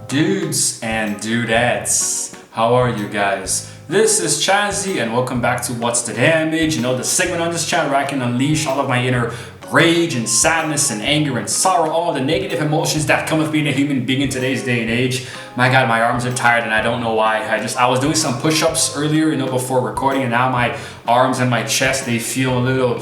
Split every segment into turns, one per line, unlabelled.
Dudes and dudettes, how are you guys? This is Chazzy and welcome back to What's the Damage? You know, the segment on this channel where I can unleash all of my inner rage and sadness and anger and sorrow, all the negative emotions that come with being a human being in today's day and age. My God, my arms are tired and I don't know why. I was doing some push-ups earlier, before recording, and now my arms and my chest, they feel a little,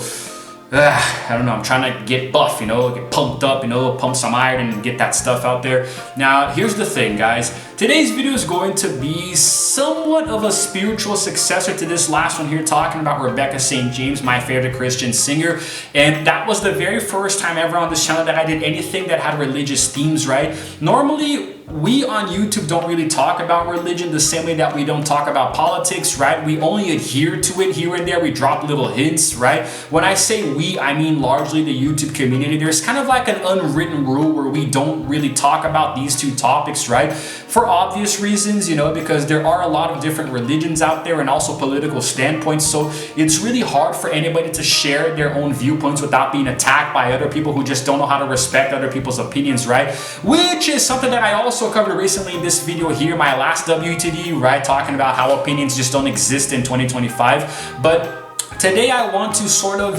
I don't know, I'm trying to get buff, get pumped up, pump some iron and get that stuff out there. Now, here's the thing, guys. Today's video is going to be somewhat of a spiritual successor to this last one here, talking about Rebecca St. James, my favorite Christian singer. And that was the very first time ever on this channel that I did anything that had religious themes, right? Normally, we on YouTube don't really talk about religion the same way that we don't talk about politics, right? We only adhere to it here and there. We drop little hints, right? When I say we, I mean largely the YouTube community. There's kind of like an unwritten rule where we don't really talk about these two topics, right? For obvious reasons, because there are a lot of different religions out there and also political standpoints. So it's really hard for anybody to share their own viewpoints without being attacked by other people who just don't know how to respect other people's opinions, right? Which is something that I also covered recently in this video here, my last WTD, right? Talking about how opinions just don't exist in 2025. But today I want to sort of,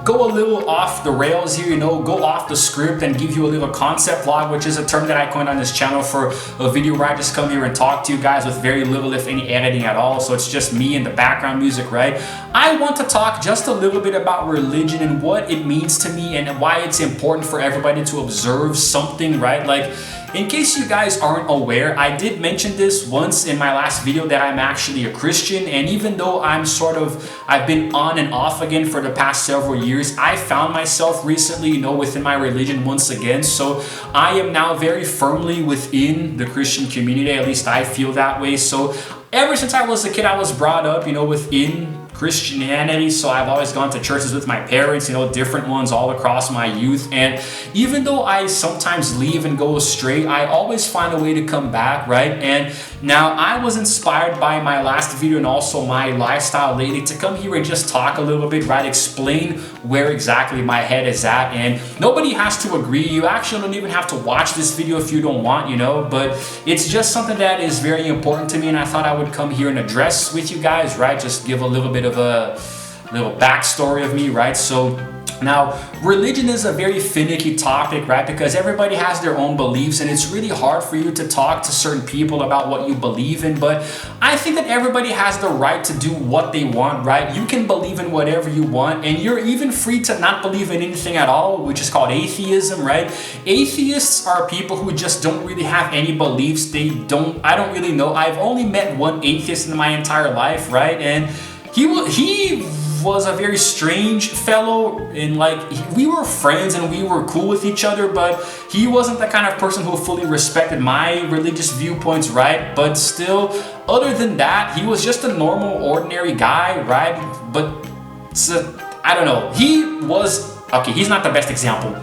go a little off the rails here, go off the script and give you a little concept vlog, which is a term that I coined on this channel for a video where I just come here and talk to you guys with very little, if any, editing at all. So it's just me and the background music, right? I want to talk just a little bit about religion and what it means to me and why it's important for everybody to observe something, right? Like, in case you guys aren't aware, I did mention this once in my last video that I'm actually a Christian, and even though I've been on and off again for the past several years, I found myself recently, within my religion once again. So I am now very firmly within the Christian community, at least I feel that way. So ever since I was a kid, I was brought up, within Christianity, so I've always gone to churches with my parents, different ones all across my youth. And even though I sometimes leave and go astray, I always find a way to come back, right? And now I was inspired by my last video and also my lifestyle lately to come here and just talk a little bit, right? Explain where exactly my head is at. And nobody has to agree. You actually don't even have to watch this video if you don't want, but it's just something that is very important to me, and I thought I would come here and address with you guys, right? Just give a little bit of a little backstory of me, right? So now, religion is a very finicky topic, right? Because everybody has their own beliefs and it's really hard for you to talk to certain people about what you believe in. But I think that everybody has the right to do what they want, right? You can believe in whatever you want, and you're even free to not believe in anything at all, which is called atheism, right? Atheists are people who just don't really have any beliefs. I don't really know. I've only met one atheist in my entire life, right? And he was a very strange fellow, and we were friends and we were cool with each other, but he wasn't the kind of person who fully respected my religious viewpoints, right? But still, other than that, he was just a normal, ordinary guy, right? But I don't know. He's not the best example.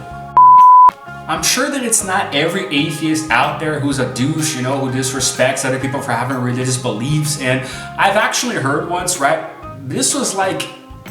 I'm sure that it's not every atheist out there who's a douche, who disrespects other people for having religious beliefs. And I've actually heard once, right? This was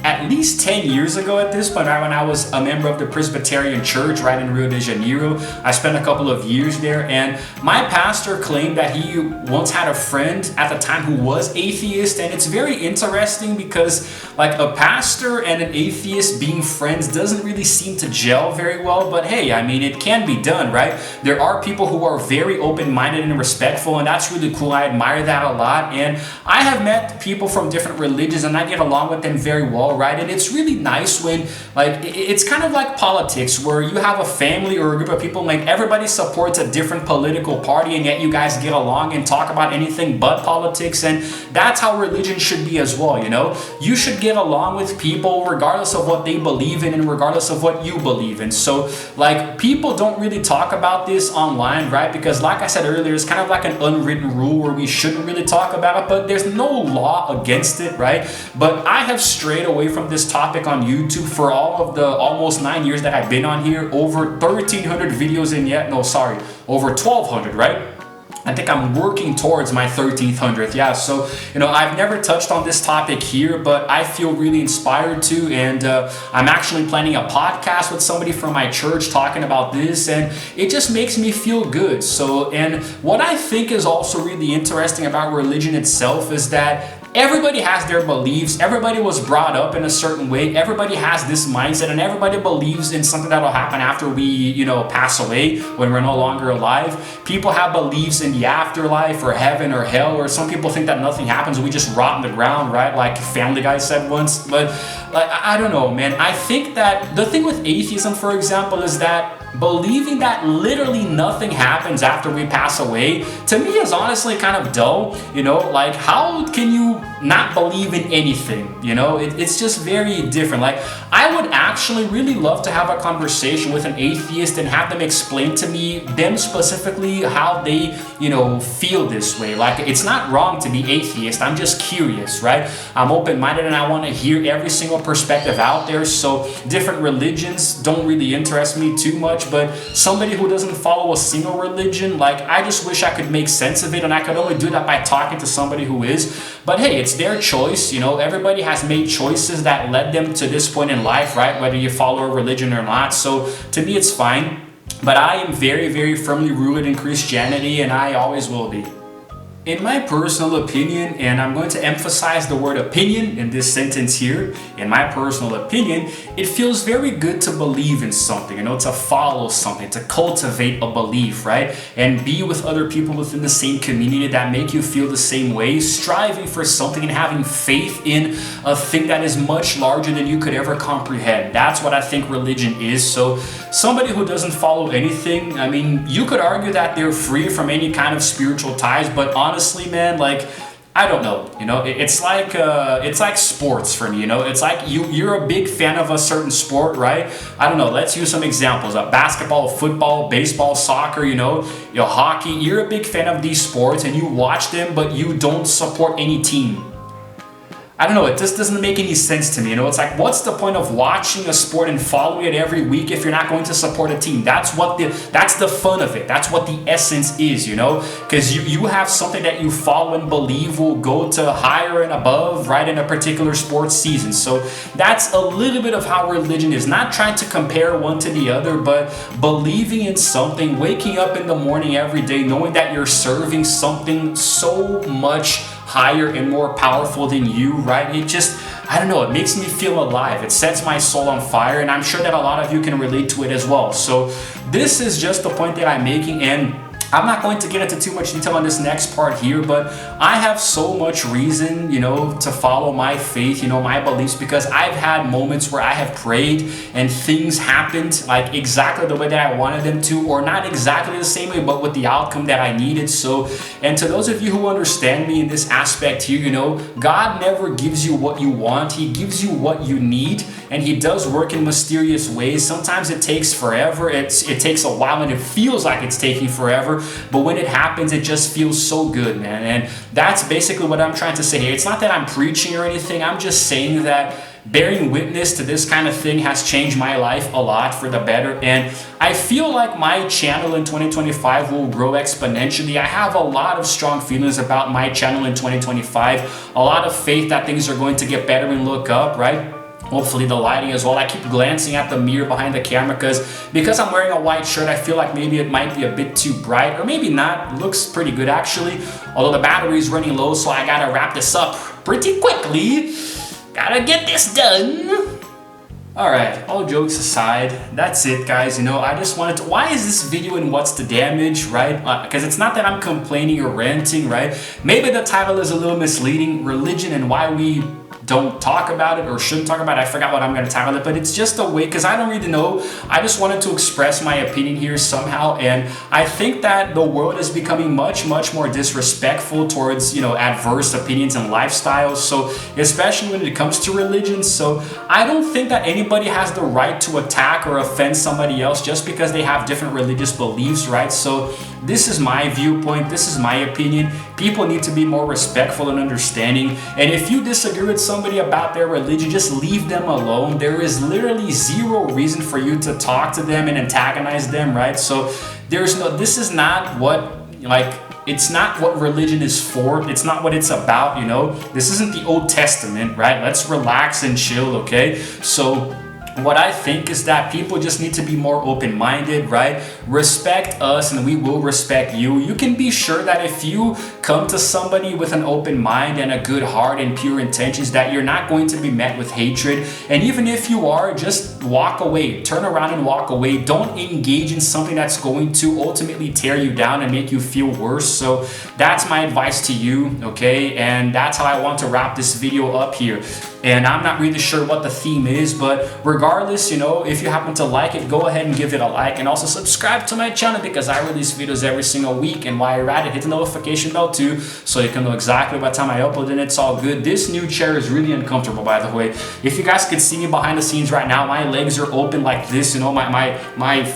at least 10 years ago at this point, right, when I was a member of the Presbyterian Church right in Rio de Janeiro. I spent a couple of years there, and my pastor claimed that he once had a friend at the time who was atheist. And it's very interesting because a pastor and an atheist being friends doesn't really seem to gel very well. But hey, I mean, it can be done, right? There are people who are very open-minded and respectful, and that's really cool. I admire that a lot. And I have met people from different religions and I get along with them very well, right? And it's really nice when it's kind of like politics, where you have a family or a group of people, everybody supports a different political party, and yet you guys get along and talk about anything but politics. And that's how religion should be as well. You should get along with people regardless of what they believe in and regardless of what you believe in. So people don't really talk about this online, right? Because like I said earlier, it's kind of like an unwritten rule where we shouldn't really talk about it, but there's no law against it, right? But I have strayed away from this topic on YouTube for all of the almost 9 years that I've been on here. Over 1,300 videos in yet. No, sorry, over 1,200, right? I think I'm working towards my 1300th. Yeah, so, I've never touched on this topic here, but I feel really inspired to. And I'm actually planning a podcast with somebody from my church talking about this. And it just makes me feel good. So, and what I think is also really interesting about religion itself is that everybody has their beliefs. Everybody was brought up in a certain way. Everybody has this mindset, and everybody believes in something that'll happen after we, pass away, when we're no longer alive. People have beliefs in the afterlife or heaven or hell, or some people think that nothing happens. We just rot in the ground, right? Like Family Guy said once. But I don't know, man. I think that the thing with atheism, for example, is that believing that literally nothing happens after we pass away, to me, is honestly kind of dull. Like, how can you not believe in anything? It's just very different. Like, I would actually really love to have a conversation with an atheist and have them explain to me, them specifically, how they, feel this way. Like, it's not wrong to be atheist. I'm just curious, right? I'm open-minded and I want to hear every single perspective out there. So different religions don't really interest me too much, but somebody who doesn't follow a single religion, like, I just wish I could make sense of it, and I could only do that by talking to somebody who is. But hey, it's their choice. Everybody has made choices that led them to this point in life, right? Whether you follow a religion or not. So to me, it's fine. But I am very, very firmly rooted in Christianity, and I always will be. In my personal opinion, and I'm going to emphasize the word opinion in this sentence here, in my personal opinion, it feels very good to believe in something, to follow something, to cultivate a belief, right? And be with other people within the same community that make you feel the same way, striving for something and having faith in a thing that is much larger than you could ever comprehend. That's what I think religion is. So somebody who doesn't follow anything, I mean, you could argue that they're free from any kind of spiritual ties, but honestly, man, like, I don't know, it's like sports for me, it's like you're a big fan of a certain sport, right? I don't know, let's use some examples. Basketball, football, baseball, soccer, hockey. You're a big fan of these sports and you watch them, but you don't support any team. I don't know, it just doesn't make any sense to me. It's like, what's the point of watching a sport and following it every week if you're not going to support a team? That's the fun of it. That's what the essence is, because you have something that you follow and believe will go to higher and above, right, in a particular sports season. So that's a little bit of how religion is. Not trying to compare one to the other, but believing in something, waking up in the morning every day, knowing that you're serving something so much higher and more powerful than you, right? It just, I don't know, it makes me feel alive. It sets my soul on fire, and I'm sure that a lot of you can relate to it as well. So this is just the point that I'm making, and I'm not going to get into too much detail on this next part here, but I have so much reason, to follow my faith, my beliefs, because I've had moments where I have prayed and things happened like exactly the way that I wanted them to, or not exactly the same way, but with the outcome that I needed. So, and to those of you who understand me in this aspect here, God never gives you what you want. He gives you what you need, and He does work in mysterious ways. Sometimes it takes forever. It takes a while, and it feels like it's taking forever. But when it happens, it just feels so good, man. And that's basically what I'm trying to say here. It's not that I'm preaching or anything. I'm just saying that bearing witness to this kind of thing has changed my life a lot for the better. And I feel like my channel in 2025 will grow exponentially. I have a lot of strong feelings about my channel in 2025. A lot of faith that things are going to get better and look up, right? Hopefully the lighting as well. I keep glancing at the mirror behind the camera because I'm wearing a white shirt. I feel like maybe it might be a bit too bright, or maybe not. It looks pretty good actually, although the battery is running low, so I gotta wrap this up pretty quickly. Gotta get this done. Alright, all jokes aside, that's it, guys. I just wanted to, why is this video and what's the damage, right? Because it's not that I'm complaining or ranting, right? Maybe the title is a little misleading, religion and why we don't talk about it or shouldn't talk about it. I forgot what I'm going to title it, but it's just a way, because I don't really know. I just wanted to express my opinion here somehow, and I think that the world is becoming much, much more disrespectful towards, adverse opinions and lifestyles, so especially when it comes to religion. So I don't think that anybody has the right to attack or offend somebody else just because they have different religious beliefs, right? So this is my viewpoint, this is my opinion. People need to be more respectful and understanding, and if you disagree with somebody about their religion, just leave them alone. There is literally zero reason for you to talk to them and antagonize them, right? So this is not what, it's not what religion is for. It's not what it's about, you know. This isn't the Old Testament, right? Let's relax and chill, okay? So what I think is that people just need to be more open-minded, right? Respect us and we will respect you. You can be sure that if you come to somebody with an open mind and a good heart and pure intentions, that you're not going to be met with hatred. And even if you are, just walk away, turn around and walk away. Don't engage in something that's going to ultimately tear you down and make you feel worse. So that's my advice to you, okay? And that's how I want to wrap this video up here. And I'm not really sure what the theme is, but regardless, you know, if you happen to like it, go ahead and give it a like, and also subscribe to my channel because I release videos every single week. And while you're at it, hit the notification bell too, so you can know exactly what time I upload, and it's all good. This new chair is really uncomfortable, by the way. If you guys could see me behind the scenes right now, my legs are open like this, you know, my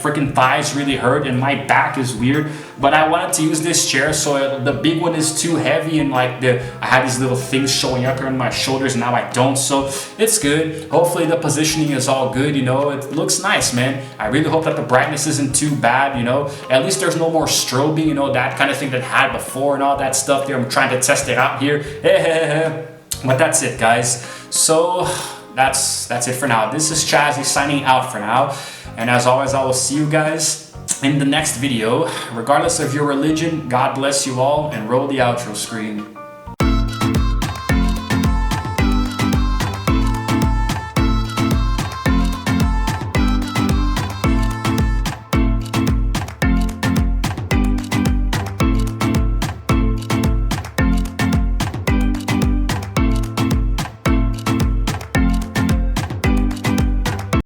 freaking thighs really hurt and my back is weird. But I wanted to use this chair, so the big one is too heavy, and like I had these little things showing up here on my shoulders, and now I don't. So it's good. Hopefully the positioning is all good, you know. It looks nice, man. I really hope that the brightness isn't too bad, you know. At least there's no more strobing, you know, that kind of thing that I had before and all that stuff there. I'm trying to test it out here. But that's it, guys. So that's it for now. This is Chazzy signing out for now. And as always, I will see you guys in the next video. Regardless of your religion, God bless you all, and roll the outro screen.